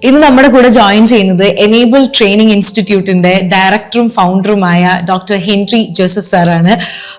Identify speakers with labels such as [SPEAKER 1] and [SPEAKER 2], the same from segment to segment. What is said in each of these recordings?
[SPEAKER 1] ഇന്ന് നമ്മുടെ കൂടെ ജോയിൻ ചെയ്യുന്നത് എനേബിൾ ട്രെയിനിങ് ഇൻസ്റ്റിറ്റ്യൂട്ടിന്റെ ഡയറക്ടറും ഫൗണ്ടറുമായ ഡോക്ടർ ഹെൻറി ജോസഫ് സാറാണ്.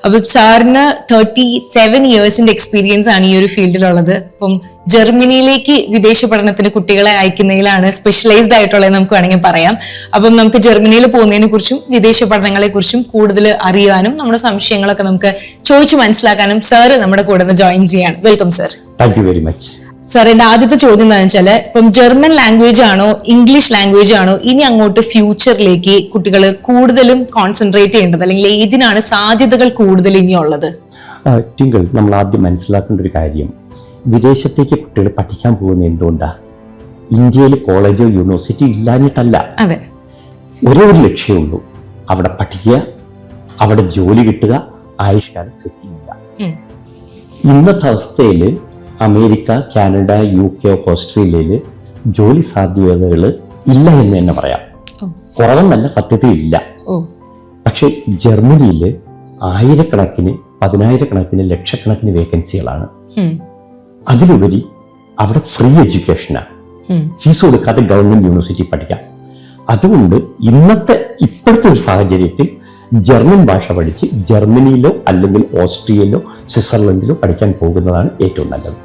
[SPEAKER 1] അപ്പൊ സാറിന് 37 ഇയേഴ്സിന്റെ എക്സ്പീരിയൻസ് ആണ് ഈ ഒരു ഫീൽഡിലുള്ളത്. അപ്പം ജർമ്മനിയിലേക്ക് വിദേശ പഠനത്തിന് കുട്ടികളെ അയക്കുന്നതിലാണ് സ്പെഷ്യലൈസ്ഡ് ആയിട്ടുള്ളത് നമുക്ക് വേണമെങ്കിൽ പറയാം. അപ്പം നമുക്ക് ജർമ്മനിയിൽ പോകുന്നതിനെ കുറിച്ചും വിദേശ പഠനങ്ങളെ കുറിച്ചും കൂടുതൽ അറിയാനും നമ്മുടെ സംശയങ്ങളൊക്കെ നമുക്ക് ചോദിച്ചു മനസ്സിലാക്കാനും സാറ് നമ്മുടെ കൂടെ ജോയിൻ ചെയ്യാണ്. Welcome sir.
[SPEAKER 2] Thank you very much.
[SPEAKER 1] Sir, എന്റെ ആദ്യത്തെ ചോദ്യം എന്താണെന്ന് വെച്ചാല്, ഇപ്പം ജർമ്മൻ ലാംഗ്വേജ് ആണോ ഇംഗ്ലീഷ് ലാംഗ്വേജ് ആണോ ഇനി അങ്ങോട്ട് ഫ്യൂച്ചറിലേക്ക് കുട്ടികൾ കൂടുതലും കോൺസെൻട്രേറ്റ് ചെയ്യേണ്ടത്, അല്ലെങ്കിൽ ഏതിനാണ് സാധ്യതകൾ കൂടുതൽ ഇനിയുള്ളത്?
[SPEAKER 2] ടിങ്കിൾ, നമ്മൾ ആദ്യം മനസ്സിലാക്കേണ്ട ഒരു കാര്യം, വിദേശത്തേക്ക് കുട്ടികൾ പഠിക്കാൻ പോകുന്നത് എന്തുകൊണ്ടാ? ഇന്ത്യയിൽ കോളേജോ യൂണിവേഴ്സിറ്റി ഇല്ലാഞ്ഞിട്ടല്ല.
[SPEAKER 1] അതെ,
[SPEAKER 2] ഒരേ ഒരു ലക്ഷ്യമുള്ളൂ, അവിടെ പഠിക്കുക, അവിടെ ജോലി കിട്ടുക, ആയുഷ്കാലം സെറ്റ് ചെയ്യുക. ഇന്നത്തെ അവസ്ഥയിൽ അമേരിക്ക, കാനഡ, UK, ഓസ്ട്രേലിയയിൽ ജോലി സാധ്യതകൾ ഇല്ല എന്ന് തന്നെ പറയാം. കുറവെന്നല്ല, സത്യത്തിൽ ഇല്ല. പക്ഷെ ജർമ്മനിയിൽ ആയിരക്കണക്കിന്, പതിനായിരക്കണക്കിന്, ലക്ഷക്കണക്കിന് വേക്കൻസികളാണ്. അതിലുപരി അവിടെ ഫ്രീ എഡ്യൂക്കേഷനാണ്, ഫീസ് കൊടുക്കാതെ ഗവൺമെന്റ് യൂണിവേഴ്സിറ്റി പഠിക്കാം. അതുകൊണ്ട് ഇപ്പോഴത്തെ ഒരു സാഹചര്യത്തിൽ ജർമ്മൻ ഭാഷ പഠിച്ച് ജർമ്മനിയിലോ അല്ലെങ്കിൽ ഓസ്ട്രിയയിലോ സ്വിറ്റ്സർലൻഡിലോ പഠിക്കാൻ പോകുന്നതാണ് ഏറ്റവും നല്ലത്.